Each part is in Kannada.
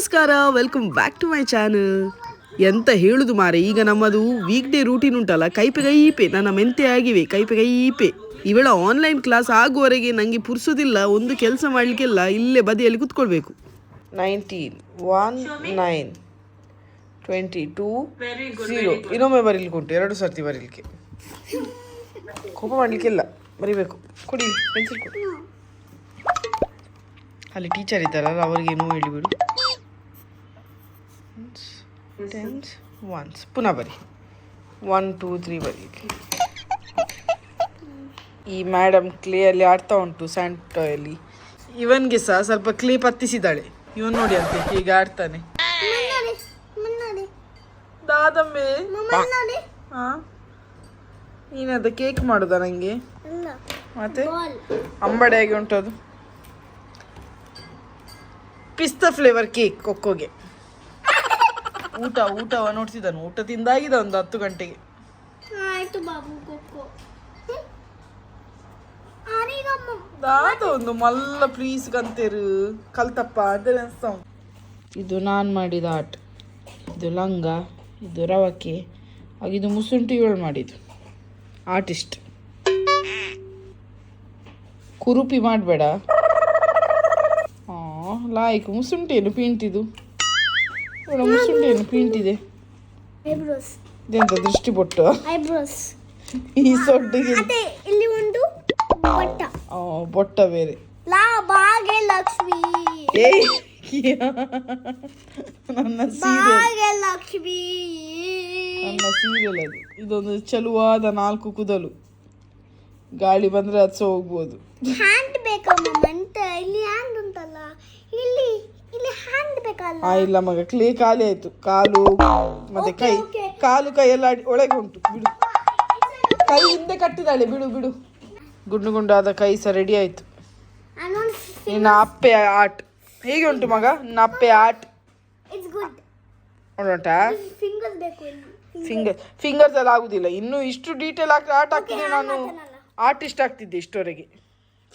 ನಮಸ್ಕಾರ, welcome back to my channel. ಎಂತ ಹೇಳುದು ಮಾರೆ, ಈಗ ನಮ್ಮದು ವೀಕ್ ಡೇ ರೂಟೀನ್ ಉಂಟಲ್ಲ, ಕೈಪೆ ನನ್ನ ಮೆಂತೆ ಆಗಿವೆ, ಕೈಪೆ. ಇವಳ ಆನ್ಲೈನ್ ಕ್ಲಾಸ್ ಆಗುವವರೆಗೆ ನನಗೆ ಪುರ್ಸೋದಿಲ್ಲ, ಒಂದು ಕೆಲಸ ಮಾಡಲಿಕ್ಕೆಲ್ಲ ಇಲ್ಲೇ ಬದಿಯಲ್ಲಿ ಕುತ್ಕೊಳ್ಬೇಕು. 19 1 9 22 0 ಇನ್ನೊಮ್ಮೆ ಬರೀಲಿಕ್ಕೆ ಉಂಟು, 2 ಸರ್ತಿ ಬರೀಲಿಕ್ಕೆ. ಕೋಪ ಮಾಡಲಿಕ್ಕಿಲ್ಲ, ಬರೀಬೇಕು. ಕೊಡಿ ಪೆನ್ಸಿಲ್ ಕೊಡಿ. ಅಲ್ಲಿ ಟೀಚರ್ ಇದ್ದಾರಲ್ಲ, ಅವರಿಗೆ ನೋವು ಹೇಳಿಬಿಡು. ಟೆನ್ಸ್ ಒನ್ಸ್ ಪುನಃ ಬರಿ. 1 2 3 ಬರೀಲಿಕ್ಕೆ. ಈ ಮೇಡಮ್ ಕ್ಲೇಯಲ್ಲಿ ಆಡ್ತಾ ಉಂಟು, ಸ್ಯಾಂಡ್ ಟಾಯಲ್ಲಿ. ಇವನ್ಗೆ ಸಹ ಸ್ವಲ್ಪ ಕ್ಲೇ ಪತ್ತಿಸಿದ್ದಾಳೆ. ಇವನ್ ನೋಡಿ ಅಂತೆ ಹೀಗೆ ಆಡ್ತಾನೆ. ದಾದಮ್ಮೆ ಹಾ, ನೀನದ ಕೇಕ್ ಮಾಡುದ ನಂಗೆ? ಮತ್ತೆ ಅಂಬಡೆಯಾಗಿ ಉಂಟು ಅದು, ಪಿಸ್ತಾ ಫ್ಲೇವರ್ ಕೇಕ್ ಕೊಕ್ಕೋಗೆ. ಊಟವ ನೋಡ್ತಿದ್ದಾನು. ಊಟ ತಿಂದಾಗಿದೆ ಒಂದು 10 ಗಂಟೆಗೆ. ದಾದ ಒಂದು ಮಲ್ಲ ಪ್ಲೀಸ್ ಕಂತೇರು ಕಲ್ತಪ್ಪ ಅದೇ ಅನ್ಸ್ತಾ. ಇದು ನಾನು ಮಾಡಿದ ಆರ್ಟ್. ಇದು ಲಂಗ, ಇದು ರವಕೆ, ಹಾಗಿದು ಮುಸುಂಟು ಇವಳು ಮಾಡಿದ್ದು. ಆರ್ಟಿಸ್ಟ್ ಕುರುಪಿ ಮಾಡಬೇಡ. ಲಾಯ್ಕ್ ಮುಸುಂಟೇನು ಪೀಂಟಿದು, ಮುಸುಂಟೇನು ಪೀಂಟಿದೆ. ಇದೆಂತ ದೃಷ್ಟಿ ಬೊಟ್ಟು ಈ ಸೊಡ್ಡಿಗೆ ಬೊಟ್ಟ ಬೇರೆ. ನನ್ನ ಸೀರಿಯಲ್ ಅದು. ಇದೊಂದು ಚಲುವಾದ 4 ಕುದಲು. ಗಾಳಿ ಬಂದ್ರೆ ಅದು ಸಹ ಹೋಗ್ಬೋದು. ಇಲ್ಲ ಮಗ, ಕ್ಲೇ ಖಾಲಿ ಆಯ್ತು. ಕಾಲು ಮತ್ತೆ ಕೈ, ಕಾಲು ಕೈ ಎಲ್ಲ ಒಳಗೆ ಉಂಟು. ಬಿಡು, ಕೈ ಹಿಂದೆ ಕಟ್ಟಿದಾಳೆ. ಬಿಡು. ಗುಂಡು ಕೈ ಸಹ ರೆಡಿ ಆಯ್ತು. ನಿನ್ನ ಅಪ್ಪೆ ಆರ್ಟ್ ಹೇಗೆ ಉಂಟು ಮಗ? ನಿನ್ನ ಅಪ್ಪೆ ಆರ್ಟ್ ಉಂಟಾ? ಫಿಂಗರ್ಸ್ ಎಲ್ಲ ಆಗುದಿಲ್ಲ ಇನ್ನು. ಇಷ್ಟು ಡೀಟೇಲ್ ಆರ್ಟ್ ಆಗ್ತಿದೆ, ನಾನು ಆರ್ಟಿಸ್ಟ್ ಆಗ್ತಿದ್ದೆ ಇಷ್ಟವರೆಗೆ.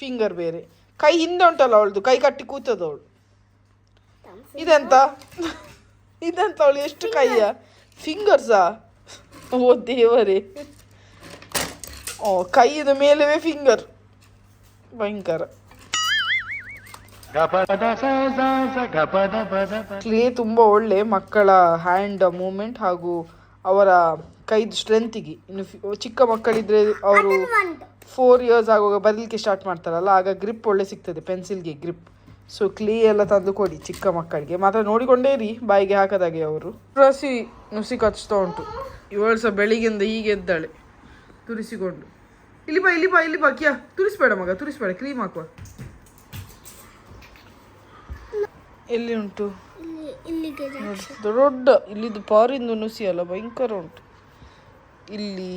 ಫಿಂಗರ್ ಬೇರೆ, ಕೈ ಹಿಂದೆ ಉಂಟಲ್ಲ ಅವಳದು, ಕೈ ಕಟ್ಟಿ ಕೂತದವಳು. ಇದೆಂತ ಅವಳು ಎಷ್ಟು ಕೈಯ ಫಿಂಗರ್ಸಾ? ಓ ದೇವರೇ, ಕೈಯದ ಮೇಲವೇ ಫಿಂಗರ್, ಭಯಂಕರ. ಕ್ಲೇ ತುಂಬ ಒಳ್ಳೆ ಮಕ್ಕಳ ಹ್ಯಾಂಡ್ ಮೂವ್ಮೆಂಟ್ ಹಾಗೂ ಅವರ ಕೈದು ಸ್ಟ್ರೆಂತಿಗೆ. ಇನ್ನು ಚಿಕ್ಕ ಮಕ್ಕಳಿದ್ರೆ ಅವರು 4 ಇಯರ್ಸ್ ಆಗುವಾಗ ಬರಲಿಕ್ಕೆ ಸ್ಟಾರ್ಟ್ ಮಾಡ್ತಾರಲ್ಲ, ಆಗ ಗ್ರಿಪ್ ಒಳ್ಳೆ ಸಿಗ್ತದೆ, ಪೆನ್ಸಿಲ್ಗೆ ಗ್ರಿಪ್. ಸೊ ಕ್ಲೇ ಎಲ್ಲ ತಂದು ಕೊಡಿ ಚಿಕ್ಕ ಮಕ್ಕಳಿಗೆ. ಮಾತ್ರ ನೋಡಿಕೊಂಡೇ ಇರಿ ಬಾಯಿಗೆ ಹಾಕದಾಗೆ. ಅವರು ನುಸಿ ಕಚ್ತಾ ಉಂಟು. ಇವಳು ಸಹ ಬೆಳಿಗ್ಗೆಯಿಂದ ಹೀಗೆ ಎದ್ದಾಳೆ ತುರಿಸಿಕೊಂಡು. ಇಲ್ಲಿ ಬಾ ಕಿಯಾ, ತುರಿಸ್ಬೇಡ ಮಗ, ತುರಿಸ್ಬೇಡ, ಕ್ರೀಮ್ ಹಾಕುವ. ಎಲ್ಲಿ ಉಂಟು? ದೊಡ್ಡ ಇಲ್ಲಿದ್ದು ಪಾರಿಂದು ನುಸಿ ಅಲ್ಲ, ಭಯಂಕರ ಉಂಟು. ಇಲ್ಲಿ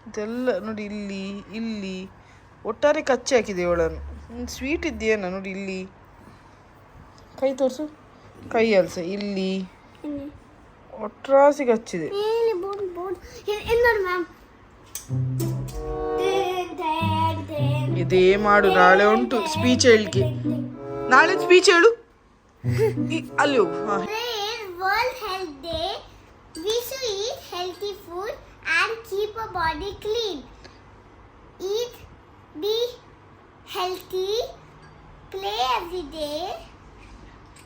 ಇದೆಲ್ಲ ನೋಡಿ, ಇಲ್ಲಿ ಒಟ್ಟಾರೆ ಕಚ್ಚಿ ಹಾಕಿದೆ ಇವಳನ್ನು. ಸ್ವೀಟ್ ಇದೆಯೇನ ನೋಡಿ. ಇಲ್ಲಿ ಕೈ ತೋರಿಸು, ಕೈ ಅಲ್ಸ ಇಲ್ಲಿ ಒಟ್ರಾಸಿ ಕಚ್ಚಿದೆ. ಇದೇ ಮಾಡು. ನಾಳೆ ಉಂಟು ಸ್ಪೀಚ್ ಹೇಳಿಕೆ. ನಾಳೆ ಸ್ಪೀಚ್ ಹೇಳು. ಅಲ್ಲಿ ಹೋಗು. World Health Day. We should eat healthy food and keep our body clean. Eat, be healthy, play every day,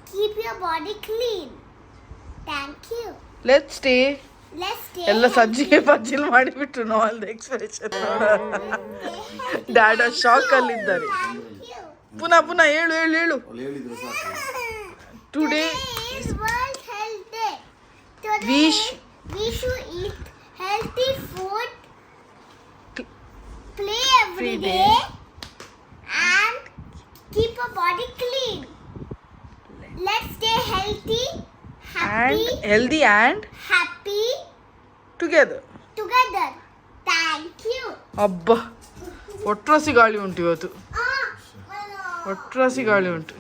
keep your body clean. Thank you. Let's stay. ಎಲ್ಲ ಸಜ್ಜಿಗೆ ಪಜ್ಜಿಲ್ ಮಾಡಿಬಿಟ್ರು. ನೋಲ್ದ ಎಕ್ಸ್ಪ್ರೆಷನ್ ಡ್ಯಾಡ ಶಾಕ್ ಅಲ್ಲಿದ್ದಾರೆ. ಪುನಃ ಹೇಳು. Today is World Health Day. we should eat healthy food, play every day, and keep our body clean. Let's stay healthy and happy together. Thank you. ಅಬ್ಬಾ, ಒಟ್ರಾಸಿ ಗಾಳಿ ಉಂಟು ಇವತ್ತು. ಒಟ್ರಾಸಿ ಗಾಳಿ ಉಂಟು,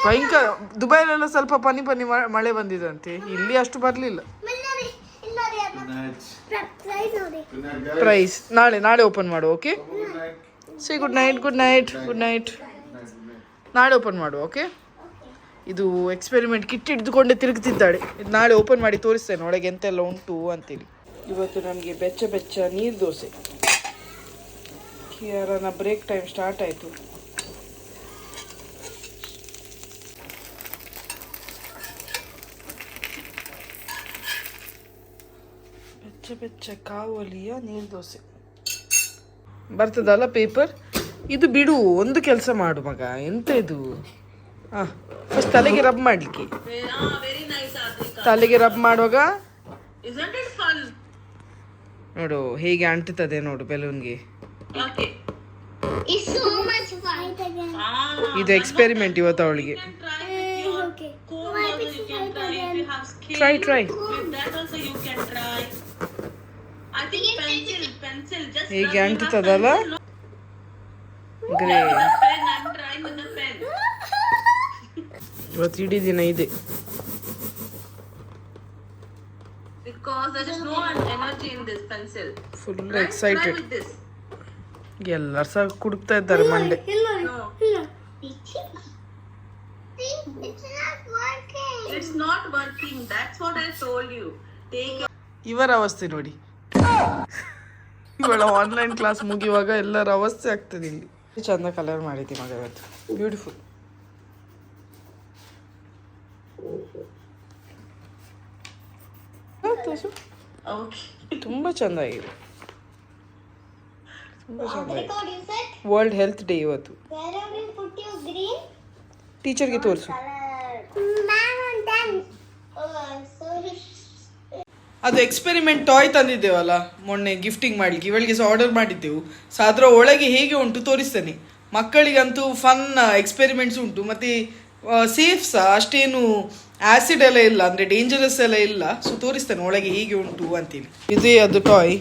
ಭಯಂಕರ. ದುಬೈಲೆಲ್ಲ ಸ್ವಲ್ಪ ಪನಿ ಮಳೆ ಬಂದಿದಂತೆ, ಇಲ್ಲಿ ಅಷ್ಟು ಬರಲಿಲ್ಲ. ಪ್ರೈಸ್ ನಾಳೆ ಓಪನ್ ಮಾಡು. Okay, C good night. ನಾಳೆ ಓಪನ್ ಮಾಡು. ಓಕೆ, ಇದು ಎಕ್ಸ್ಪೆರಿಮೆಂಟ್ ಕಿಟ್ ಹಿಡಿದುಕೊಂಡೆ ತಿರುಗ್ತಿದ್ದಾಳೆ. ಇದು ನಾಳೆ ಓಪನ್ ಮಾಡಿ ತೋರಿಸ್ತೇನೆ ಒಳಗೆ ಎಂತೆಲ್ಲ ಉಂಟು ಅಂತೇಳಿ. ಇವತ್ತು ನಮಗೆ ಬೆಚ್ಚ ಬೆಚ್ಚ ನೀರು ದೋಸೆ. ಕಿಯಾರನ ಬ್ರೇಕ್ ಟೈಮ್ ಸ್ಟಾರ್ಟ್ ಆಯಿತು. ಬೆಚ್ಚ ಬೆಚ್ಚ ಕಾವಲಿಯ ನೀರು ದೋಸೆ ಬರ್ತದಲ್ಲ ಪೇಪರ್. ಇದು ಬಿಡು, ಒಂದು ಕೆಲಸ ಮಾಡು ಮಗ. ಎಂತ ಇದು? ಹಾಂ, ಫಸ್ಟ್ ತಲೆಗೆ ರಬ್ ಮಾಡಲಿಕ್ಕೆ. ತಲೆಗೆ ರಬ್ ಮಾಡುವಾಗ ನೋಡು ಹೇಗೆ ಅಂಟುತ್ತದೆ ನೋಡು ಬೆಲೂನ್ಗೆ. It's so much fun. ಇದು ಎಕ್ಸ್ಪೆರಿಮೆಂಟ್ ಇವತ್ತು ಅವಳಿಗೆ. ಟ್ರೈ ಹೇಗೆ ಅಂಟುತ್ತದಲ್ಲ. ಗ್ರೇ ಇವತ್ತು ಇಡೀ ದಿನ ಇದೆ. Because there is no energy in this pencil. Full excited. ಎಲ್ಲರೂ ಸಹ ಕುಡುಕ್ತಾ ಇದ್ದಾರೆ ಮಂಡೆ. It's not working. That's what I told you. Take ಇವರ ಅವಸ್ಥೆ ನೋಡಿ. ಇವಳ ಆನ್ಲೈನ್ ಕ್ಲಾಸ್ ಮುಗಿಯುವಾಗ ಎಲ್ಲರ ಅವಸ್ಥೆ ಆಗ್ತದೆ ಇಲ್ಲಿ. ಚಂದ ಕಲರ್ ಮಾಡಿದ್ವಿ ಮಗ ಇವತ್ತು. ಬ್ಯೂಟಿಫುಲ್. okay. ತುಂಬ ಚಂದ ಆಗಿದೆ. ತುಂಬ ಚಂದ ಆಗಿದೆ. What is it? World health day ಇವತ್ತು. Where have you put your green ಟೀಚರ್ಗೆ ತೋರಿಸು. man on them? Oh, so ಅದು ಎಕ್ಸ್ಪೆರಿಮೆಂಟ್ ಟಾಯ್ ತಂದಿದ್ದೇವಲ್ಲ ಮೊನ್ನೆ ಗಿಫ್ಟಿಂಗ್ ಮಾಡಲಿಕ್ಕೆ, ಇವಳಿಗೆ ಸಹ ಆರ್ಡರ್ ಮಾಡಿದ್ದೆವು. ಸೊ ಅದರ ಒಳಗೆ ಹೇಗೆ ಉಂಟು ತೋರಿಸ್ತೇನೆ. ಮಕ್ಕಳಿಗಂತೂ ಫನ್ ಎಕ್ಸ್ಪೆರಿಮೆಂಟ್ಸ್ ಉಂಟು, ಮತ್ತು ಸೇಫ್ ಸಹ. ಅಷ್ಟೇನು ಆ್ಯಸಿಡ್ ಎಲ್ಲ ಇಲ್ಲ, ಅಂದರೆ ಡೇಂಜರಸ್ ಎಲ್ಲ ಇಲ್ಲ. ಸೊ ತೋರಿಸ್ತೇನೆ ಒಳಗೆ ಹೇಗೆ ಉಂಟು ಅಂತೇಳಿ. ಇದೇ ಅದು ಟಾಯ್.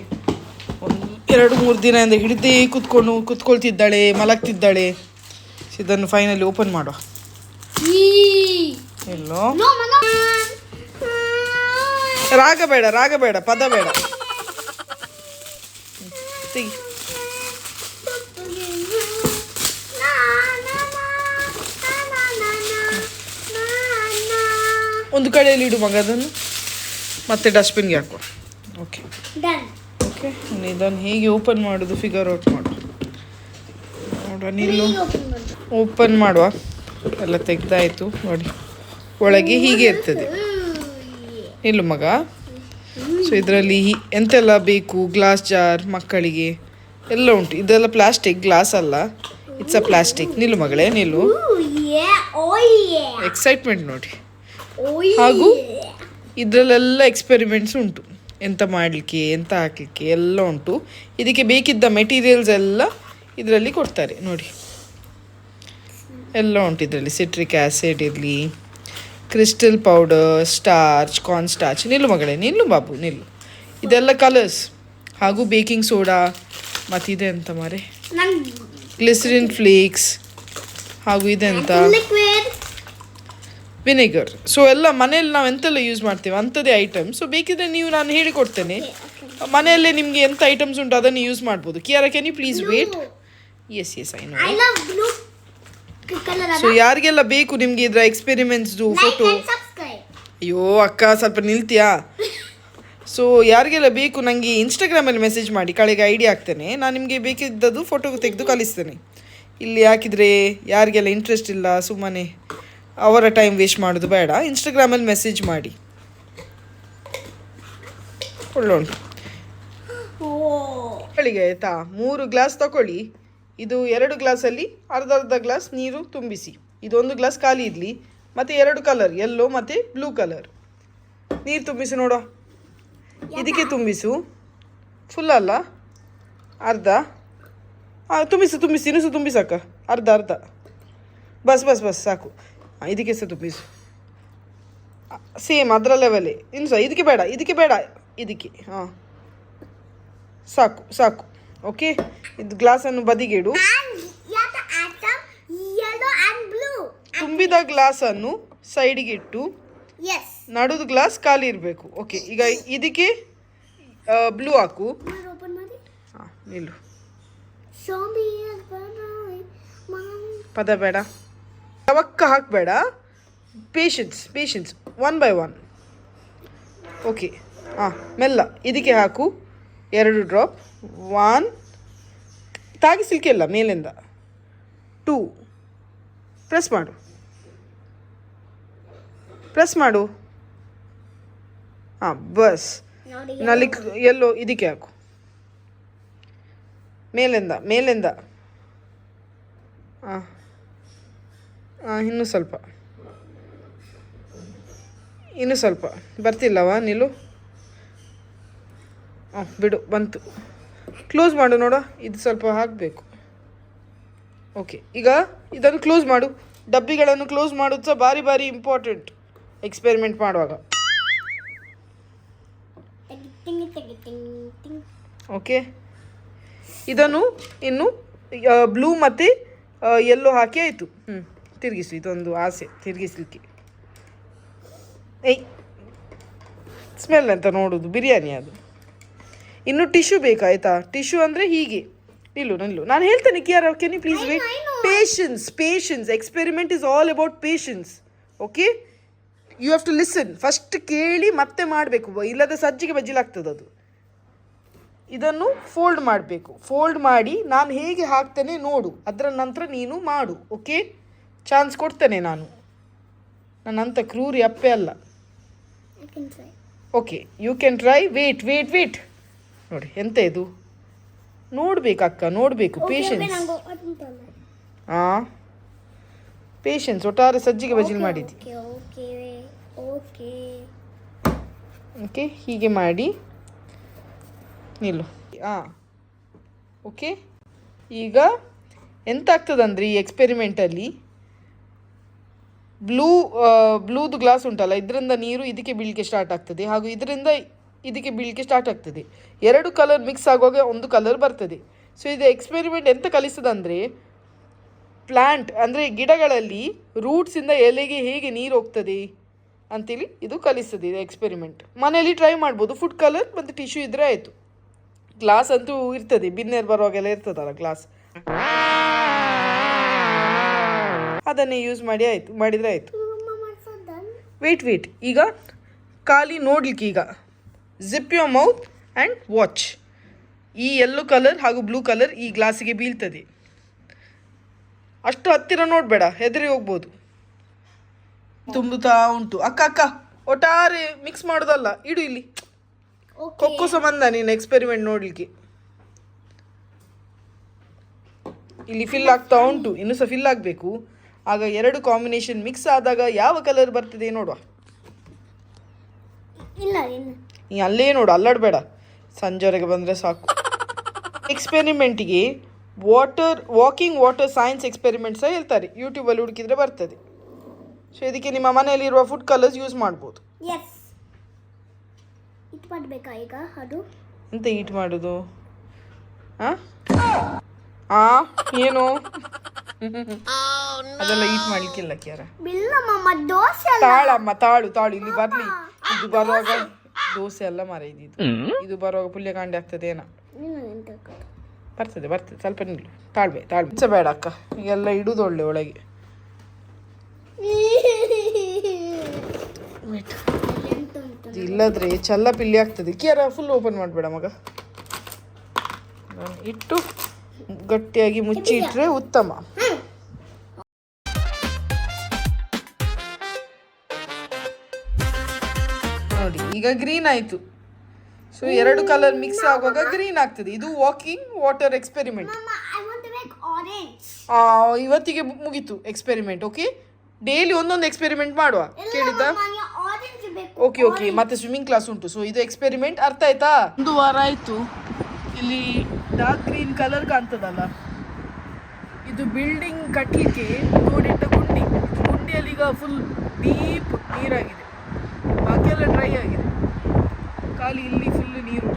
ಒಂದು 2-3 ದಿನದಿಂದ ಹಿಡಿದೇ ಕುತ್ಕೊಳ್ತಿದ್ದಾಳೆ, ಮಲಗ್ತಿದ್ದಾಳೆ. ಇದನ್ನು ಫೈನಲಿ ಓಪನ್ ಮಾಡುವ. ಎಲ್ಲೋ no, mama. ರಾಗ ಬೇಡ, ಪದ ಬೇಡ. ತೆಗಿ. ಒಂದು ಕಡೆಯಲ್ಲಿ ಇಡು ಮಗ ಅದನ್ನು, ಮತ್ತೆ ಡಸ್ಟ್ಬಿನ್ಗೆ ಹಾಕುವ. Okay Done. ಓಕೆ, ಇದನ್ನು ಹೇಗೆ ಓಪನ್ ಮಾಡೋದು ಫಿಗರ್ ಔಟ್ ಮಾಡುವ. ನೋಡುವ, ನಿಲ್ಲು. ಓಪನ್ ಮಾಡುವ. ಎಲ್ಲ ತೆಗ್ದಾಯಿತು ನೋಡಿ. ಒಳಗೆ ಹೀಗೆ ಇರ್ತದೆ. ನಿಲ್ಲು ಮಗ. ಸೊ ಇದರಲ್ಲಿ ಎಂತೆಲ್ಲ ಬೇಕು, ಗ್ಲಾಸ್ ಜಾರ್ ಮಕ್ಕಳಿಗೆ ಎಲ್ಲ ಉಂಟು. ಇದೆಲ್ಲ ಪ್ಲಾಸ್ಟಿಕ್, ಗ್ಲಾಸ್ ಅಲ್ಲ. It's a plastic. ನಿಲ್ಲು ಮಗಳೇ, ನಿಲ್ಲು. Ooh, yeah. Oh, yeah. Excitement ನೋಡಿ. Oh, ಹಾಗೂ yeah. ಇದರಲ್ಲೆಲ್ಲ ಎಕ್ಸ್ಪೆರಿಮೆಂಟ್ಸ್ ಉಂಟು. ಎಂತ ಮಾಡಲಿಕ್ಕೆ, ಎಂತ ಹಾಕಲಿಕ್ಕೆ ಎಲ್ಲ ಉಂಟು. ಇದಕ್ಕೆ ಬೇಕಿದ್ದ ಮೆಟೀರಿಯಲ್ಸ್ ಎಲ್ಲ ಇದರಲ್ಲಿ ಕೊಡ್ತಾರೆ ನೋಡಿ. ಎಲ್ಲ ಉಂಟು ಇದರಲ್ಲಿ. ಸಿಟ್ರಿಕ್ ಆ್ಯಸಿಡ್ ಇರಲಿ, crystal powder, starch, corn starch. ನಿಲ್ಲು ಮಗಳೇ, ನಿಲ್ಲು ಬಾಬು, ನಿಲ್ಲು. ಇದೆಲ್ಲ ಕಲರ್ಸ್ ಹಾಗೂ ಬೇಕಿಂಗ್ ಸೋಡಾ, ಮತ್ತು ಇದೆಂತ ಮಾರೆ, ಗ್ಲಿಸರಿನ್ ಫ್ಲೇಕ್ಸ್, ಹಾಗೂ ಇದೆಂತ Liquid. ವಿನೆಗರ್. ಸೊ ಎಲ್ಲ ಮನೆಯಲ್ಲಿ ನಾವು ಎಂತೆಲ್ಲ ಯೂಸ್ ಮಾಡ್ತೇವೆ ಅಂಥದ್ದೇ ಐಟಮ್. ಸೊ ಬೇಕಿದ್ರೆ ನಾನು ಹೇಳಿಕೊಡ್ತೇನೆ. ಮನೆಯಲ್ಲೇ ನಿಮಗೆ ಎಂಥ ಐಟಮ್ಸ್ ಉಂಟು ಅದನ್ನು ಯೂಸ್ ಮಾಡ್ಬೋದು. Kiara, can you please wait? Yes I know. I love blue color. So ಯಾರಿಗೆಲ್ಲ ಬೇಕು ನಿಮಗೆ ಇದರ ಎಕ್ಸ್ಪೆರಿಮೆಂಟ್ಸ್ದು Like ಫೋಟೋ. and subscribe. ಅಯ್ಯೋ ಅಕ್ಕ, ಸ್ವಲ್ಪ ನಿಲ್ತೀಯಾ? ಸೊ ಯಾರಿಗೆಲ್ಲ ಬೇಕು ನನಗೆ ಇನ್ಸ್ಟಾಗ್ರಾಮಲ್ಲಿ ಮೆಸೇಜ್ ಮಾಡಿ, ಕಳೆಗೆ ಐಡಿ ಹಾಕ್ತೇನೆ. ನಾನು ನಿಮಗೆ ಬೇಕಿದ್ದದ್ದು ಫೋಟೋ ತೆಗೆದು ಕಳಿಸ್ತೇನೆ. ಇಲ್ಲಿ ಹಾಕಿದರೆ ಯಾರಿಗೆಲ್ಲ ಇಂಟ್ರೆಸ್ಟ್ ಇಲ್ಲ, ಸುಮ್ಮನೆ ಅವರ ಟೈಮ್ ವೇಸ್ಟ್ ಮಾಡೋದು ಬೇಡ. ಇನ್ಸ್ಟಾಗ್ರಾಮಲ್ಲಿ ಮೆಸೇಜ್ ಮಾಡಿ. ಒಳ್ಳೆ ಉಂಟು. ಮಕ್ಕಳಿಗೆ ಆಯಿತಾ, 3 ಗ್ಲಾಸ್ ತಗೊಳ್ಳಿ. ಇದು 2 ಗ್ಲಾಸಲ್ಲಿ ಅರ್ಧ ಗ್ಲಾಸ್ ನೀರು ತುಂಬಿಸಿ. ಇದೊಂದು ಗ್ಲಾಸ್ ಖಾಲಿ ಇರಲಿ. ಮತ್ತು 2 ಕಲರ್, ಯೆಲ್ಲೋ ಮತ್ತು ಬ್ಲೂ ಕಲರ್ ನೀರು ತುಂಬಿಸಿ. ನೋಡೋ, ಇದಕ್ಕೆ ತುಂಬಿಸು. ಫುಲ್ ಅಲ್ಲ, ಅರ್ಧ. ತುಂಬಿಸಿ ಇನ್ನೂ ತುಂಬಿಸಕ್ಕ. ಅರ್ಧ ಬಸ್ ಸಾಕು. ಇದಕ್ಕೆ ಸಹ ತುಂಬಿಸು. ಸೇಮ್ ಅದರ ಲೆವೆಲೇ. ಇನ್ನು ಸಹ ಇದಕ್ಕೆ ಬೇಡ. ಇದಕ್ಕೆ ಹಾಂ, ಸಾಕು. ಓಕೆ, ಇದು ಗ್ಲಾಸನ್ನು ಬದಿಗಿಡು. And yeah, the atom yellow and blue. ತುಂಬಿದ ಗ್ಲಾಸನ್ನು ಸೈಡಿಗೆ ಇಟ್ಟು Yes. ನಡುದು ಗ್ಲಾಸ್ ಖಾಲಿ ಇರಬೇಕು. ಓಕೆ, ಈಗ ಇದಕ್ಕೆ ಬ್ಲೂ ಹಾಕು. Open ಮಾಡಿ. ಹಾಂ, ನಿಲ್ಲು. Zombie is burning. Mom. ಪದ ಬೇಡ. ಟವಕ್ಕ ಹಾಕಬೇಡ. Patience 1 by 1. ಓಕೆ, ಮೆಲ್ಲ ಇದಕ್ಕೆ ಹಾಕು 2 ಡ್ರಾಪ್. 1 ತಾಗಿಸ್ಲಿಕ್ಕೆಲ್ಲ ಮೇಲಿಂದ. 2 ಪ್ರೆಸ್ ಮಾಡು. ಬಸ್. ನಲ್ಲಿ ಎಲ್ಲೋ ಇದಕ್ಕೆ ಹಾಕು ಮೇಲಿಂದ. ಇನ್ನೂ ಸ್ವಲ್ಪ ಬರ್ತಿಲ್ಲವಾ ನಿಲ್ಲು. ಬಿಡು, ಬಂತು. ಕ್ಲೋಸ್ ಮಾಡು ನೋಡ, ಇದು ಸ್ವಲ್ಪ ಹಾಕಬೇಕು. ಓಕೆ, ಈಗ ಇದನ್ನು ಕ್ಲೋಸ್ ಮಾಡು. ಡಬ್ಬಿಗಳನ್ನು ಕ್ಲೋಸ್ ಮಾಡೋದು ಸಹ ಭಾರಿ ಇಂಪಾರ್ಟೆಂಟ್ ಎಕ್ಸ್ಪೆರಿಮೆಂಟ್ ಮಾಡುವಾಗ. ಓಕೆ, ಇದನ್ನು ಇನ್ನು ಬ್ಲೂ ಮತ್ತು ಯೆಲ್ಲೋ ಹಾಕಿ ಆಯಿತು. ತಿರುಗಿಸು, ಇದೊಂದು ಆಸೆ ತಿರುಗಿಸ್ಲಿಕ್ಕೆ. ಸ್ಮೆಲ್ ಅಂತ ನೋಡೋದು ಬಿರಿಯಾನಿ ಅದು. ಇನ್ನು ಟಿಶ್ಯೂ ಬೇಕಾಯ್ತಾ? ಟಿಶ್ಯೂ ಅಂದರೆ ಹೀಗೆ ನಿಲ್ಲು. ನಾನು ಹೇಳ್ತೇನೆ can you please wait. Patience. Experiment is all about patience. Okay, you have to listen. First ಕೇಳಿ ಮತ್ತೆ ಮಾಡಬೇಕು, ಇಲ್ಲದ ಸಜ್ಜಿಗೆ ಬಜ್ಜಿಲಾಗ್ತದೆ ಅದು. ಇದನ್ನು ಫೋಲ್ಡ್ ಮಾಡಬೇಕು. ಫೋಲ್ಡ್ ಮಾಡಿ ನಾನು ಹೇಗೆ ಹಾಕ್ತೇನೆ ನೋಡು, ಅದರ ನಂತರ ನೀನು ಮಾಡು. ಓಕೆ, ಚಾನ್ಸ್ ಕೊಡ್ತೇನೆ ನಾನು. ನನ್ನಂಥ ಕ್ರೂರಿ ಅಪ್ಪೆ ಅಲ್ಲ. Okay, you can try. Wait. ನೋಡಿ ಎಂತ ಇದು, ನೋಡಬೇಕು. ಪೇಷನ್ಸ್. ಒಟ್ಟಾರೆ ಸಜ್ಜಿಗೆ ಬಜಿಲ್ ಮಾಡಿದ್ದಿ. ಓಕೆ, ಹೀಗೆ ಮಾಡಿ ನಿಲ್ಲು. ಓಕೆ, ಈಗ ಎಂತ ಆಗ್ತದಂದ್ರೆ ಈ ಎಕ್ಸ್ಪೆರಿಮೆಂಟಲ್ಲಿ ಬ್ಲೂದು ಗ್ಲಾಸ್ ಉಂಟಲ್ಲ, ಇದರಿಂದ ನೀರು ಇದಕ್ಕೆ ಬೀಳಲಿಕ್ಕೆ ಸ್ಟಾರ್ಟ್ ಆಗ್ತದೆ, ಹಾಗೂ ಇದರಿಂದ ಇದಕ್ಕೆ ಬೀಳಲಿಕ್ಕೆ ಸ್ಟಾರ್ಟ್ ಆಗ್ತದೆ. 2 ಕಲರ್ ಮಿಕ್ಸ್ ಆಗುವಾಗ ಒಂದು ಕಲರ್ ಬರ್ತದೆ. ಸೊ ಇದು ಎಕ್ಸ್ಪೆರಿಮೆಂಟ್ ಎಂತ ಕಲಿಸ್ತದಂದರೆ, ಪ್ಲ್ಯಾಂಟ್ ಅಂದರೆ ಗಿಡಗಳಲ್ಲಿ ರೂಟ್ಸಿಂದ ಎಲೆಗೆ ಹೇಗೆ ನೀರು ಹೋಗ್ತದೆ ಅಂತೇಳಿ ಇದು ಕಲಿಸ್ತದೆ. ಇದು ಎಕ್ಸ್ಪೆರಿಮೆಂಟ್ ಮನೆಯಲ್ಲಿ ಟ್ರೈ ಮಾಡ್ಬೋದು. ಫುಡ್ ಕಲರ್ ಮತ್ತು ಟಿಶ್ಯೂ ಇದ್ದರೆ ಆಯಿತು. ಗ್ಲಾಸ್ ಅಂತೂ ಇರ್ತದೆ, ಬಿನ್ನೇರ್ ಬರುವಾಗೆಲ್ಲ ಇರ್ತದಲ್ಲ ಗ್ಲಾಸ್, ಅದನ್ನೇ ಯೂಸ್ ಮಾಡಿದರೆ ಆಯಿತು. ವೇಟ್. ಈಗ ಖಾಲಿ ನೋಡ್ಲಿಕ್ಕೆ, ಈಗ zip your mouth and watch. ಈ ಯೆಲ್ಲೋ ಕಲರ್ ಹಾಗೂ ಬ್ಲೂ ಕಲರ್ ಈ ಗ್ಲಾಸಿಗೆ ಬೀಳ್ತದೆ. ಅಷ್ಟು ಹತ್ತಿರ ನೋಡಬೇಡ, ಹೆದರಿ ಹೋಗ್ಬೋದು. ತುಂಬುತ್ತಾ ಉಂಟು. ಅಕ್ಕ ಒಟ್ಟಾರೆ ಮಿಕ್ಸ್ ಮಾಡೋದಲ್ಲ, ಇಡು ಇಲ್ಲಿ. ಕೊಕ್ಕೋ ಸಂಬಂಧ ನೀನು ಎಕ್ಸ್ಪೆರಿಮೆಂಟ್ ನೋಡಲಿಕ್ಕೆ. ಇಲ್ಲಿ ಫಿಲ್ ಆಗ್ತಾ ಉಂಟು, ಇನ್ನೂ ಸಹ ಫಿಲ್ ಆಗಬೇಕು. ಆಗ 2 ಕಾಂಬಿನೇಷನ್ ಮಿಕ್ಸ್ ಆದಾಗ ಯಾವ ಕಲರ್ ಬರ್ತದೆ ನೋಡುವ. ನೀ ಅಲ್ಲೇ ನೋಡು, ಅಲ್ಲಾಡಬೇಡ. ಸಂಜೆವರೆಗೆ ಬಂದರೆ ಸಾಕು. ಎಕ್ಸ್ಪೆರಿಮೆಂಟಿಗೆ ವಾಕಿಂಗ್ ವಾಟರ್ ಸೈನ್ಸ್ ಎಕ್ಸ್ಪೆರಿಮೆಂಟ್ ಸಹ ಹೇಳ್ತಾರೆ, ಯೂಟ್ಯೂಬಲ್ಲಿ ಹುಡುಕಿದ್ರೆ ಬರ್ತದೆ. ಸೊ ಇದಕ್ಕೆ ನಿಮ್ಮ ಮನೆಯಲ್ಲಿರುವ ಫುಡ್ ಕಲರ್ಸ್ ಯೂಸ್ ಮಾಡ್ಬೋದು. ಎಂತ ಈಟ್ ಮಾಡೋದು? ಏನು ಅದೆಲ್ಲ ಈಟ್ ಮಾಡ್ಲಿಕ್ಕಿಲ್ಲ ಕ್ಯಾರ. ತಾಳು ಇಲ್ಲಿ ಬರ್ಲಿ. ಇದು ಬರುವಾಗ ದೋಸೆ ಎಲ್ಲ ಮರ ಇದು ಬರುವಾಗ ಪುಲ್ಯ ಕಾಂಡಿ ಆಗ್ತದೆ ಏನ. ಬರ್ತದೆ ಸ್ವಲ್ಪ ನಿಲ್ಲು. ತಾಳ್ಬೆ ಬೇಡ ಅಕ್ಕ, ಎಲ್ಲ ಇಡುದು ಒಳ್ಳೆ ಒಳಗೆ. ಇಲ್ಲದ್ರೆ ಚಲ್ಲ ಪಿಲ್ಲಿ ಆಗ್ತದೆ. ಕ್ಯಾರ ಫುಲ್ ಓಪನ್ ಮಾಡಬೇಡ ಮಗ. ಇಟ್ಟು ಗಟ್ಟಿಯಾಗಿ ಮುಚ್ಚಿ ಇಟ್ರೆ ಉತ್ತಮ. ನೋಡಿ ಈಗ ಗ್ರೀನ್ ಆಯ್ತು. ಸೊ 2 ಕಲರ್ ಮಿಕ್ಸ್ ಆಗುವಾಗ ಗ್ರೀನ್ ಆಗ್ತದೆ. ಇದು ವಾಕಿಂಗ್ ವಾಟರ್ ಎಕ್ಸ್ಪೆರಿಮೆಂಟ್. ಇವತ್ತಿಗೆ ಮುಗೀತು ಎಕ್ಸ್ಪೆರಿಮೆಂಟ್. ಓಕೆ, ಡೈಲಿ ಒಂದೊಂದು ಎಕ್ಸ್ಪೆರಿಮೆಂಟ್ ಮಾಡುವ, ಕೇಳಿದ್ದ? ಓಕೆ, ಮತ್ತೆ ಸ್ವಿಮ್ಮಿಂಗ್ ಕ್ಲಾಸ್ ಉಂಟು. ಸೊ ಇದು ಎಕ್ಸ್ಪೆರಿಮೆಂಟ್ ಅರ್ಥ ಆಯ್ತಾ? 1 ವಾರ ಆಯ್ತು. ಇಲ್ಲಿ ಡಾರ್ಕ್ ಗ್ರೀನ್ ಕಲರ್ ಕಾಣ್ತದಲ್ಲ, ಇದು ಬಿಲ್ಡಿಂಗ್ ಕಟ್ಟಲಿಕ್ಕೆ ತೋಡಿಟ್ಟ ಗುಂಡಿಯಲ್ಲಿ ಈಗ ಫುಲ್ ಡೀಪ್ ನೀರಾಗಿದೆ, ಬಾಕಿಯೆಲ್ಲ ಡ್ರೈ ಆಗಿದೆ. ಖಾಲಿ ಇಲ್ಲಿ ಫುಲ್ ನೀರು.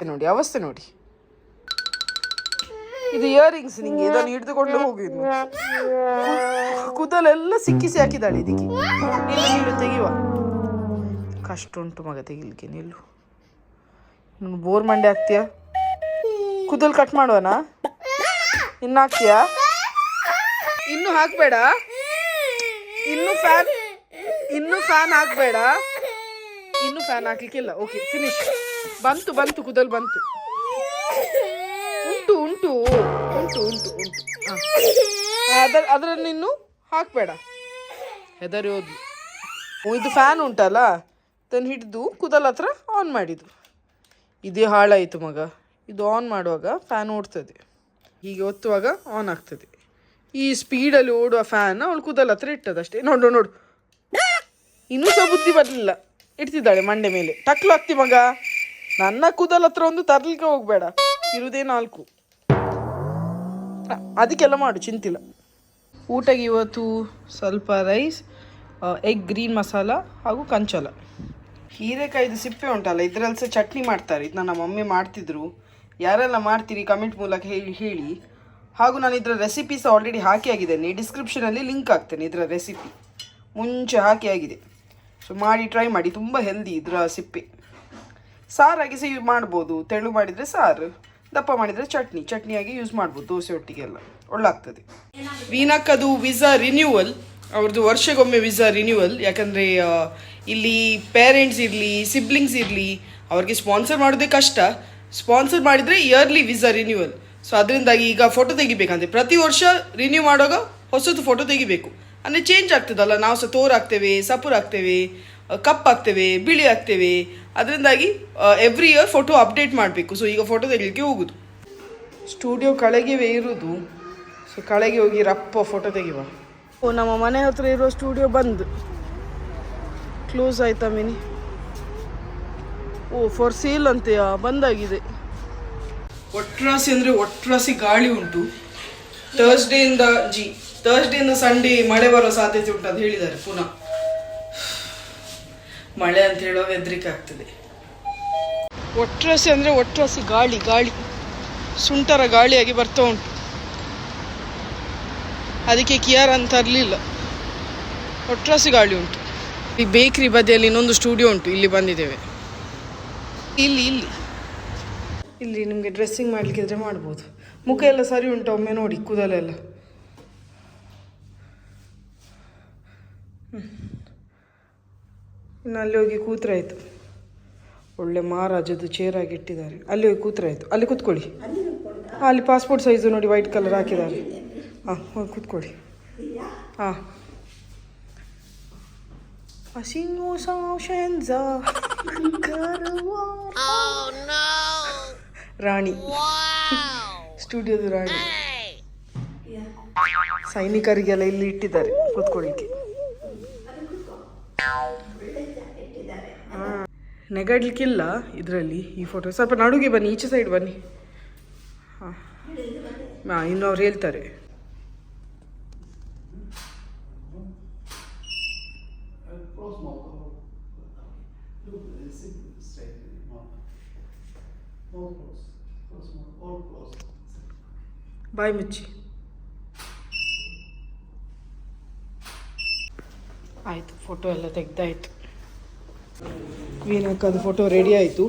ನೋಡಿ ಅವಸ್ಥೆ ನೋಡಿ. ಇದು ಇಯರಿಂಗ್ಸ್, ನಿಂಗೆ ಇದನ್ನು ಹಿಡಿದುಕೊಂಡು ಹೋಗಿದ್ದು. ಕೂದಲೆಲ್ಲ ಸಿಕ್ಕಿಸಿ ಹಾಕಿದ್ದಾಳೆ ಇದಕ್ಕೆ. ನಿಲ್ಲು ತೆಗಿಯುವ. ಕಷ್ಟ ಉಂಟು ಮಗ ತೆಗಿಲಿಕ್ಕೆ. ನಿಲ್ಲು, ಬೋರ್ ಮಂಡೆ ಆಗ್ತೀಯಾ? ಕೂದಲು ಕಟ್ ಮಾಡುವನಾ? ಇನ್ನು ಹಾಕ್ತೀಯಾ? ಇನ್ನು ಹಾಕ್ಬೇಡ, ಇನ್ನು ಫ್ಯಾನ್ ಹಾಕ್ಬೇಡ, ಇನ್ನು ಫ್ಯಾನ್ ಹಾಕ್ಲಿಕ್ಕಿಲ್ಲ. Okay finish. ಬಂತು ಕುದಲ್ ಬಂತು. ಉಂಟು ಉಂಟು ಉಂಟು ಉಂಟು ಉಂಟು ಅದರಲ್ಲಿ ಇನ್ನು ಹಾಕ್ಬೇಡ, ಹೆದರಿ ಹೋದ್ಲು. ಇದು ಫ್ಯಾನ್ ಉಂಟಲ್ಲ, ಅದನ್ನು ಹಿಡಿದು ಕುದಲ್ ಹತ್ರ ಆನ್ ಮಾಡಿದ್ದು. ಇದೇ ಹಾಳಾಯಿತು ಮಗ. ಇದು ಆನ್ ಮಾಡುವಾಗ ಫ್ಯಾನ್ ಓಡ್ತದೆ, ಹೀಗೆ ಒತ್ತುವಾಗ ಆನ್ ಆಗ್ತದೆ. ಈ ಸ್ಪೀಡಲ್ಲಿ ಓಡುವ ಫ್ಯಾನ್ ಅವಳು ಕುದಲ್ ಹತ್ರ ಇಟ್ಟದಷ್ಟೇ. ನೋಡು ಇನ್ನೂ ಸಹ ಬುದ್ಧಿ ಬರಲಿಲ್ಲ, ಇಡ್ತಿದ್ದಾಳೆ ಮಂಡೆ ಮೇಲೆ. ಟಕ್ಲು ಆಗ್ತಿ ಮಗ, ನನ್ನ ಕುದಲ್ ಹತ್ರ ಒಂದು ತರ್ಲಿಕ್ಕೆ ಹೋಗ್ಬೇಡ, ಇರುವುದೇ 4. ಅದಕ್ಕೆಲ್ಲ ಮಾಡು, ಚಿಂತಿಲ್ಲ. ಊಟಕ್ಕೆ ಇವತ್ತು ಸ್ವಲ್ಪ ರೈಸ್, ಎಗ್ ಗ್ರೀನ್ ಮಸಾಲ ಹಾಗೂ ಕಂಚಲ. ಹೀರೆಕಾಯ್ದು ಸಿಪ್ಪೆ ಉಂಟಲ್ಲ, ಇದರಲ್ಲಿ ಸಹ ಚಟ್ನಿ ಮಾಡ್ತಾರೆ. ಇದನ್ನ ನಮ್ಮ ಮಮ್ಮಿ ಮಾಡ್ತಿದ್ರು. ಯಾರೆಲ್ಲ ಮಾಡ್ತೀರಿ ಕಮೆಂಟ್ ಮೂಲಕ ಹೇಳಿ. ಹಾಗೂ ನಾನು ಇದರ ರೆಸಿಪಿ ಸಹ ಆಲ್ರೆಡಿ ಹಾಕಿ ಆಗಿದ್ದೇನೆ, ಡಿಸ್ಕ್ರಿಪ್ಷನಲ್ಲಿ ಲಿಂಕ್ ಹಾಕ್ತೇನೆ. ಇದರ ರೆಸಿಪಿ ಮುಂಚೆ ಹಾಕಿ ಆಗಿದೆ. ಸೊ ಮಾಡಿ ಟ್ರೈ ಮಾಡಿ, ತುಂಬ ಹೆಲ್ದಿ ಇದರ ಸಿಪ್ಪೆ. ಸಾರಾಗಿ ಸಹ ಮಾಡ್ಬೋದು, ತೆಳು ಮಾಡಿದರೆ ಸಾರು, ದಪ್ಪ ಮಾಡಿದರೆ ಚಟ್ನಿಯಾಗಿ ಯೂಸ್ ಮಾಡ್ಬೋದು. ದೋಸೆ ಒಟ್ಟಿಗೆಲ್ಲ ಒಳ್ಳಾಗ್ತದೆ. ವೀನಕ್ಕದು ವಿಸಾ ರಿನ್ಯೂವಲ್, ಅವ್ರದ್ದು ವರ್ಷಕ್ಕೊಮ್ಮೆ ವಿಸಾ ರಿನ್ಯೂವಲ್. ಯಾಕಂದರೆ ಇಲ್ಲಿ ಪೇರೆಂಟ್ಸ್ ಇರಲಿ, ಸಿಬ್ಲಿಂಗ್ಸ್ ಇರಲಿ, ಅವ್ರಿಗೆ ಸ್ಪಾನ್ಸರ್ ಮಾಡೋದೇ ಕಷ್ಟ. ಸ್ಪಾನ್ಸರ್ ಮಾಡಿದರೆ ಇಯರ್ಲಿ ವಿಸಾ ರಿನ್ಯೂವಲ್. ಸೊ ಅದರಿಂದಾಗಿ ಈಗ ಫೋಟೋ ತೆಗಿಬೇಕಂತೆ. ಪ್ರತಿ ವರ್ಷ ರಿನ್ಯೂ ಮಾಡುವಾಗ ಹೊಸದು ಫೋಟೋ ತೆಗಿಬೇಕು. ಅಂದರೆ ಚೇಂಜ್ ಆಗ್ತದಲ್ಲ, ನಾವು ಸಹ ತೋರು ಆಗ್ತೇವೆ, ಸಪುರ್ ಆಗ್ತೇವೆ, ಕಪ್ ಆಗ್ತೇವೆ, ಬಿಳಿ ಆಗ್ತೇವೆ. ಅದರಿಂದಾಗಿ ಎವ್ರಿ ಇಯರ್ ಫೋಟೋ ಅಪ್ಡೇಟ್ ಮಾಡಬೇಕು. ಸೊ ಈಗ ಫೋಟೋ ತೆಗಿಲಿಕ್ಕೆ ಹೋಗುದು. ಸ್ಟುಡಿಯೋ ಕೆಳಗಿವೆ ಇರುವುದು. ಸೊ ಕೆಳಗೆ ಹೋಗಿ ರಪ್ಪ ಫೋಟೋ ತೆಗಿವ. ನಮ್ಮ ಮನೆ ಹತ್ರ ಇರುವ ಸ್ಟುಡಿಯೋ ಬಂದು ಕ್ಲೋಸ್ ಆಯ್ತಾ ಮಿನಿ. ಫಾರ್ ಸೇಲ್ ಅಂತೆಯಾ, ಬಂದಾಗಿದೆ. ಒಟ್ರಾಸಿ ಅಂದರೆ ಒಟ್ರಾಸಿ ಗಾಳಿ ಉಂಟು. ಥರ್ಸ್ಡೇಯಿಂದ ಸಂಡೇ ಮಳೆ ಬರೋ ಸಾಧ್ಯತೆ ಉಂಟು ಅಂತ ಹೇಳಿದ್ದಾರೆ. ಪುನಃ ಮಳೆ ಅಂತ ಹೇಳುವಾಗ ಹೆದರಿಕೆ ಆಗ್ತದೆ. ಒಟ್ರಾಸಿ ಅಂದರೆ ಒಟ್ರಾಸಿ ಗಾಳಿ ಸುಂಟರ ಗಾಳಿಯಾಗಿ ಬರ್ತಾ ಉಂಟು. ಅದಕ್ಕೆ ಕಿಯಾರ್ ಅಂತ ತರಲಿಲ್ಲ. ಒಟ್ರಾಸಿ ಗಾಳಿ ಉಂಟು. ಈ ಬೇಕ್ರಿ ಬದಿಯಲ್ಲಿ ಇನ್ನೊಂದು ಸ್ಟುಡಿಯೋ ಉಂಟು, ಇಲ್ಲಿ ಬಂದಿದ್ದೇವೆ. ಇಲ್ಲಿ ನಿಮಗೆ ಡ್ರೆಸ್ಸಿಂಗ್ ಮಾಡಲಿಕ್ಕಿದ್ರೆ ಮಾಡ್ಬೋದು. ಮುಖ ಎಲ್ಲ ಸರಿ ಉಂಟು, ಒಮ್ಮೆ ನೋಡಿ ಕೂದಲೆಲ್ಲ. ಇನ್ನು ಅಲ್ಲಿ ಹೋಗಿ ಕೂತ್ರಾಯ್ತು. ಒಳ್ಳೆ ಮಹಾರಾಜದ್ದು ಚೇರಾಗಿ ಇಟ್ಟಿದ್ದಾರೆ. ಅಲ್ಲಿ ಹೋಗಿ ಕೂತ್ರಾಯ್ತು. ಅಲ್ಲಿ ಕೂತ್ಕೊಳ್ಳಿ. ಅಲ್ಲಿ ಪಾಸ್ಪೋರ್ಟ್ ಸೈಜು ನೋಡಿ, ವೈಟ್ ಕಲರ್ ಹಾಕಿದ್ದಾರೆ. ಹೋಗಿ ಕೂತ್ಕೊಳ್ಳಿ. ರಾಣಿ, ಸ್ಟುಡಿಯೋದು ರಾಣಿ. ಸೈನಿಕರಿಗೆಲ್ಲ ಇಲ್ಲಿ ಇಟ್ಟಿದ್ದಾರೆ ಕೂತ್ಕೊಳ್ಳಿಕ್ಕೆ. ನೆಗಡ್ಲಿಕ್ಕಿಲ್ಲ ಇದರಲ್ಲಿ. ಈ ಫೋಟೋ ಸ್ವಲ್ಪ ನಡುಗೆ ಬನ್ನಿ, ಈಚೆ ಸೈಡ್ ಬನ್ನಿ. ಇನ್ನು ಅವ್ರು ಹೇಳ್ತಾರೆ. ಬಾಯ್ ಮುಚ್ಚಿ. ಆಯಿತು, ಫೋಟೋ ಎಲ್ಲ ತೆಗ್ದಾಯಿತು. ವೀನಕ್ಕದು ಫೋಟೋ ರೆಡಿ ಆಯಿತು.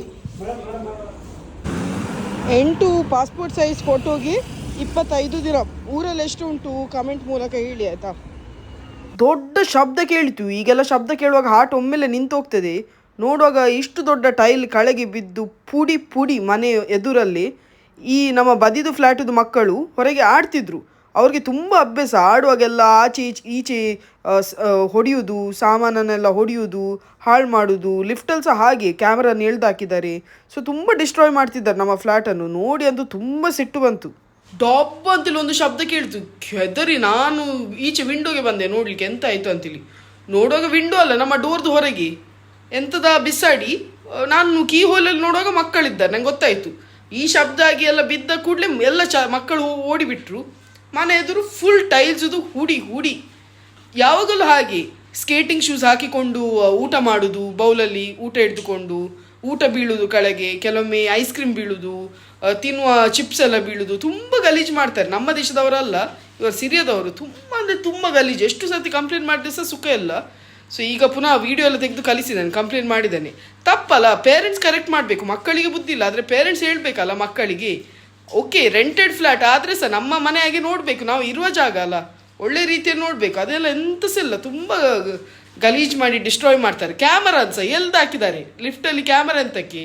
8 ಪಾಸ್ಪೋರ್ಟ್ ಸೈಜ್ ಫೋಟೋಗೆ 25 ದಿನ. ಊರಲ್ಲಿ ಎಷ್ಟು ಉಂಟು ಕಮೆಂಟ್ ಮೂಲಕ ಹೇಳಿ ಆಯಿತಾ. ದೊಡ್ಡ ಶಬ್ದ ಕೇಳಿತು. ಈಗೆಲ್ಲ ಶಬ್ದ ಕೇಳುವಾಗ ಹಾರ್ಟ್ ಒಮ್ಮೆಲೆ ನಿಂತು ಹೋಗ್ತದೆ. ನೋಡುವಾಗ ಇಷ್ಟು ದೊಡ್ಡ ಟೈಲ್ ಕೆಳಗೆ ಬಿದ್ದು ಪುಡಿ ಮನೆ ಎದುರಲ್ಲಿ. ಈ ನಮ್ಮ ಬದಿದು ಫ್ಲ್ಯಾಟದು ಮಕ್ಕಳು ಹೊರಗೆ ಆಡ್ತಿದ್ರು. ಅವ್ರಿಗೆ ತುಂಬ ಅಭ್ಯಾಸ, ಆಡುವಾಗೆಲ್ಲ ಆಚೆ ಈಚೆ ಹೊಡೆಯುವುದು, ಸಾಮಾನನ್ನೆಲ್ಲ ಹೊಡೆಯುವುದು, ಹಾಳು ಮಾಡೋದು. ಲಿಫ್ಟಲ್ಲಿ ಸಹ ಹಾಗೆ ಕ್ಯಾಮ್ರಾನ ಎಳ್ದಾಕಿದ್ದಾರೆ. ಸೊ ತುಂಬ ಡಿಸ್ಟ್ರಾಯ್ ಮಾಡ್ತಿದ್ದಾರೆ ನಮ್ಮ ಫ್ಲ್ಯಾಟನ್ನು. ನೋಡಿ ಅಂತೂ ತುಂಬ ಸಿಟ್ಟು ಬಂತು. ಡಬ್ಬ ಅಂತೇಳಿ ಒಂದು ಶಬ್ದ ಕೇಳ್ತು. ಹೆದರಿ ನಾನು ಈಚೆ ವಿಂಡೋಗೆ ಬಂದೆ ನೋಡ್ಲಿಕ್ಕೆ ಎಂತ ಆಯಿತು ಅಂತೇಳಿ. ನೋಡುವಾಗ ವಿಂಡೋ ಅಲ್ಲ, ನಮ್ಮ ಡೋರ್ದು ಹೊರಗೆ ಎಂಥದ ಬಿಸಾಡಿ ನಾನು ಕೀ ಹೋಲಲ್ಲಿ ನೋಡುವಾಗ ಮಕ್ಕಳಿದ್ದಾರೆ. ನಂಗೆ ಗೊತ್ತಾಯಿತು. ಈ ಶಬ್ದ ಆಗಿ ಎಲ್ಲ ಬಿದ್ದ ಕೂಡಲೇ ಎಲ್ಲ ಮಕ್ಕಳು ಓಡಿಬಿಟ್ರು. ಮನೆ ಎದುರು ಫುಲ್ ಟೈಲ್ಸುದು ಹೂಡಿ. ಯಾವಾಗಲೂ ಹಾಗೆ ಸ್ಕೇಟಿಂಗ್ ಶೂಸ್ ಹಾಕಿಕೊಂಡು ಊಟ ಮಾಡೋದು, ಬೌಲಲ್ಲಿ ಊಟ ಹಿಡಿದುಕೊಂಡು ಊಟ ಬೀಳುವುದು ಕೆಳಗೆ, ಕೆಲವೊಮ್ಮೆ ಐಸ್ ಕ್ರೀಮ್ ಬೀಳುವುದು, ತಿನ್ನುವ ಚಿಪ್ಸ್ ಎಲ್ಲ ಬೀಳುವುದು. ತುಂಬ ಗಲೀಜು ಮಾಡ್ತಾರೆ. ನಮ್ಮ ದೇಶದವರಲ್ಲ, ಇವರು ಸಿರಿಯಾದವರು. ತುಂಬ ಗಲೀಜು. ಎಷ್ಟು ಸರ್ತಿ ಕಂಪ್ಲೇಂಟ್ ಮಾಡಿದ್ರೆ ಸಹ ಸುಖ ಇಲ್ಲ. ಸೊ ಈಗ ಪುನಃ ವೀಡಿಯೋ ಎಲ್ಲ ತೆಗೆದು ಕಲಿಸಿದ್ದಾನೆ, ಕಂಪ್ಲೇಂಟ್ ಮಾಡಿದ್ದಾನೆ. ತಪ್ಪಲ್ಲ, ಪೇರೆಂಟ್ಸ್ ಕರೆಕ್ಟ್ ಮಾಡಬೇಕು. ಮಕ್ಕಳಿಗೆ ಬುದ್ಧಿ ಇಲ್ಲ, ಆದರೆ ಪೇರೆಂಟ್ಸ್ ಹೇಳಬೇಕಲ್ಲ ಮಕ್ಕಳಿಗೆ. ಓಕೆ ರೆಂಟೆಡ್ ಫ್ಲ್ಯಾಟ್ ಆದರೆ ಸಹ ನಮ್ಮ ಮನೆಯಾಗೆ ನೋಡಬೇಕು. ನಾವು ಇರುವ ಜಾಗ ಅಲ್ಲ, ಒಳ್ಳೆ ರೀತಿಯಲ್ಲಿ ನೋಡಬೇಕು. ಅದೆಲ್ಲ ಎಂತ ಸಹ ಇಲ್ಲ, ತುಂಬ ಗಲೀಜು ಮಾಡಿ ಡಿಸ್ಟ್ರಾಯ್ ಮಾಡ್ತಾರೆ. ಕ್ಯಾಮರಾ ಸಹ ಎಳ್ದು ಹಾಕಿದ್ದಾರೆ, ಲಿಫ್ಟಲ್ಲಿ ಕ್ಯಾಮರಾ ಎಂತಕ್ಕೆ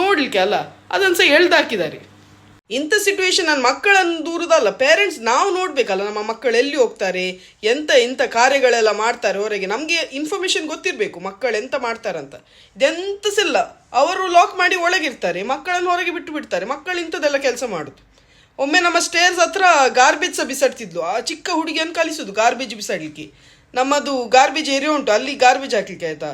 ನೋಡಲಿಕ್ಕೆ ಅಲ್ಲ, ಅದನ್ನು ಸಹ ಎಳ್ದು ಹಾಕಿದ್ದಾರೆ. ಇಂಥ ಸಿಚುವೇಶನ್ ನನ್ನ ಮಕ್ಕಳನ್ನು ದೂರದಲ್ಲ, ಪೇರೆಂಟ್ಸ್ ನಾವು ನೋಡಬೇಕಲ್ಲ ನಮ್ಮ ಮಕ್ಕಳು ಎಲ್ಲಿ ಹೋಗ್ತಾರೆ, ಎಂಥ ಕಾರ್ಯಗಳೆಲ್ಲ ಮಾಡ್ತಾರೆ ಹೊರಗೆ. ನಮಗೆ ಇನ್ಫಾರ್ಮೇಷನ್ ಗೊತ್ತಿರಬೇಕು ಮಕ್ಕಳು ಎಂತ ಮಾಡ್ತಾರಂತ. ಇದೆಂತ ಸಿಲ್ಲ, ಅವರು ಲಾಕ್ ಮಾಡಿ ಒಳಗಿರ್ತಾರೆ, ಮಕ್ಕಳನ್ನು ಹೊರಗೆ ಬಿಟ್ಟು ಬಿಡ್ತಾರೆ. ಮಕ್ಕಳು ಇಂಥದ್ದೆಲ್ಲ ಕೆಲಸ ಮಾಡೋದು. ಒಮ್ಮೆ ನಮ್ಮ ಸ್ಟೇರ್ಸ್ ಹತ್ರ ಗಾರ್ಬೇಜ್ ಸಹ ಬಿಸಾಡ್ತಿದ್ಲು. ಆ ಚಿಕ್ಕ ಹುಡುಗಿಯನ್ನು ಕಲಿಸೋದು ಗಾರ್ಬೇಜ್ ಬಿಸಾಡಲಿಕ್ಕೆ. ನಮ್ಮದು ಗಾರ್ಬೇಜ್ ಏರಿಯಾ ಉಂಟು, ಅಲ್ಲಿ ಗಾರ್ಬೇಜ್ ಹಾಕ್ಲಿಕ್ಕೆ ಆಯಿತಾ.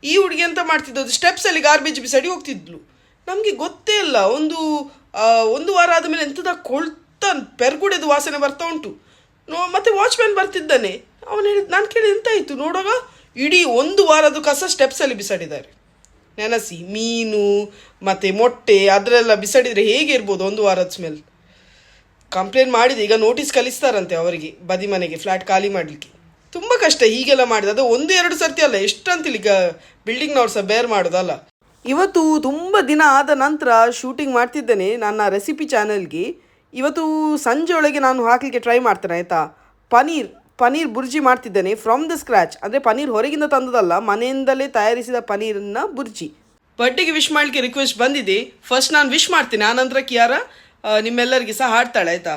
ಈ ಹುಡುಗಿ ಅಂತ ಮಾಡ್ತಿದ್ದದು, ಸ್ಟೆಪ್ಸಲ್ಲಿ ಗಾರ್ಬೇಜ್ ಬಿಸಾಡಿ ಹೋಗ್ತಿದ್ಲು. ನಮಗೆ ಗೊತ್ತೇ ಇಲ್ಲ. ಒಂದು ವಾರ ಆದಮೇಲೆ ಎಂಥದ ಪೆರ್ಗುಡೆದು ವಾಸನೆ ಬರ್ತಾ ಉಂಟು. ಮತ್ತೆ ವಾಚ್ಮ್ಯಾನ್ ಬರ್ತಿದ್ದಾನೆ, ಅವನು ಹೇಳಿದ, ನಾನು ಕೇಳಿದ ಎಂತಾಯಿತು ನೋಡುವಾಗ ಇಡೀ 1 ವಾರದ ಕಸ ಸ್ಟೆಪ್ಸಲ್ಲಿ ಬಿಸಾಡಿದ್ದಾರೆ. ನೆನಸಿ ಮೀನು ಮತ್ತು ಮೊಟ್ಟೆ ಅದರೆಲ್ಲ ಬಿಸಾಡಿದರೆ ಹೇಗೆ ಇರ್ಬೋದು 1 ವಾರದ ಸ್ಮೆಲ್. ಕಂಪ್ಲೇಂಟ್ ಮಾಡಿದೆ, ಈಗ ನೋಟಿಸ್ ಕಲಿಸ್ತಾರಂತೆ ಅವರಿಗೆ, ಬದಿ ಮನೆಗೆ ಫ್ಲ್ಯಾಟ್ ಖಾಲಿ ಮಾಡಲಿಕ್ಕೆ. ತುಂಬ ಕಷ್ಟ ಹೀಗೆಲ್ಲ ಮಾಡಿದೆ. ಅದು 1-2 ಸರ್ತಿ ಅಲ್ಲ, ಎಷ್ಟಂತಿಲ್ಲ ಈಗ ಬಿಲ್ಡಿಂಗ್ನವ್ರು ಸಹ ಬೇರ್ ಮಾಡೋದಲ್ಲ. ಇವತ್ತು ತುಂಬ ದಿನ ಆದ ನಂತರ ಶೂಟಿಂಗ್ ಮಾಡ್ತಿದ್ದೇನೆ ನನ್ನ ರೆಸಿಪಿ ಚಾನಲ್ಗೆ. ಇವತ್ತು ಸಂಜೆ ಒಳಗೆ ನಾನು ಹಾಕಲಿಕ್ಕೆ ಟ್ರೈ ಮಾಡ್ತೇನೆ ಆಯಿತಾ. ಪನೀರ್ ಬುರ್ಜಿ ಮಾಡ್ತಿದ್ದೇನೆ ಫ್ರಮ್ ದ ಸ್ಕ್ರ್ಯಾಚ್. ಅಂದರೆ ಪನೀರ್ ಹೊರಗಿಂದ ತಂದದಲ್ಲ, ಮನೆಯಿಂದಲೇ ತಯಾರಿಸಿದ ಪನೀರನ್ನ ಬುರ್ಜಿ. ಬರ್ಡೇಗೆ ವಿಶ್ ಮಾಡಲಿಕ್ಕೆ ರಿಕ್ವೆಸ್ಟ್ ಬಂದಿದೆ. ಫಸ್ಟ್ ನಾನು ವಿಶ್ ಮಾಡ್ತೀನಿ, ಆನಂತರ ಕಿಯಾರ ನಿಮ್ಮೆಲ್ಲರಿಗೆ ಸಹ ಹಾಡ್ತಾಳೆ ಆಯಿತಾ.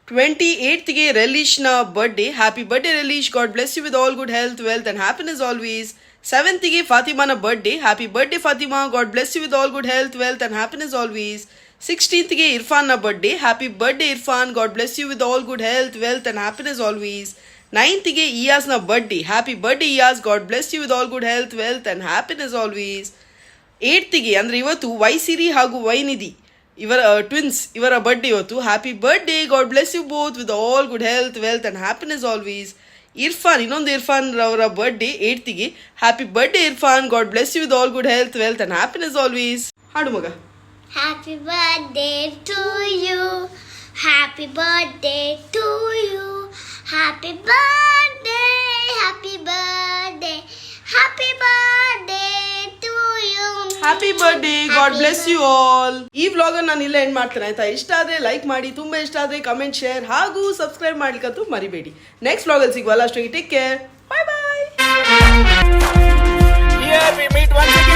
28ಗೆ ರೆಲೀಶ್ನ birthday. Happy birthday Relish, God bless you with all good health, wealth and happiness always. 7ಗೆ ಫಾತಿಮಾನ birthday. Happy birthday Fatima, God bless you with all good health, wealth and happiness always. 16ಗೆ ಇರ್ಫಾನ್ನ birthday. Happy birthday Irfan, God bless you with all good health, wealth and happiness always. 9ಗೆ ಇಯಾಸ್ನ birthday. Happy birthday Iyas, God bless you with all good health, wealth and happiness always. 8ಗೆ ಅಂದರೆ ಇವತ್ತು ವೈಸಿರಿ ಹಾಗೂ ವೈನಿಧಿ ಇವರ ಟ್ವಿನ್ಸ್, ಇವರ ಬರ್ಡೇ ಇವತ್ತು. Happy birthday, God bless you both with all good health, wealth and happiness always. Irfan, ಇನ್ನೊಂದು ಇರ್ಫಾನ್ ರವರ ಬರ್ಡೇ 8ಗೆ. Happy birthday Irfan, God bless you with all good health, wealth and happiness always. ಹಾಡು ಮಗ. Happy birthday to you. Happy birthday to you. Happy birthday. Happy birthday. Happy birthday to you. Happy birthday, God bless you all. ಈ ವ್ಲಾಗ್ ನಾನು ಇಲ್ಲ ಎಂಡ್ ಮಾಡ್ತೇನೆ ಆಯ್ತಾ. ಇಷ್ಟ ಆದರೆ ಲೈಕ್ ಮಾಡಿ, ತುಂಬ ಇಷ್ಟ ಆದರೆ ಕಮೆಂಟ್, ಶೇರ್ ಹಾಗೂ ಸಬ್ಸ್ಕ್ರೈಬ್ ಮಾಡ್ಲಿಕ್ಕಂತೂ ಮರಿಬೇಡಿ. ನೆಕ್ಸ್ಟ್ ವ್ಲಾಗಲ್ಲಿ ಸಿಗುವಲ್ಲ, ಅಷ್ಟೊಂದು take care, bye bye. Here we meet once again.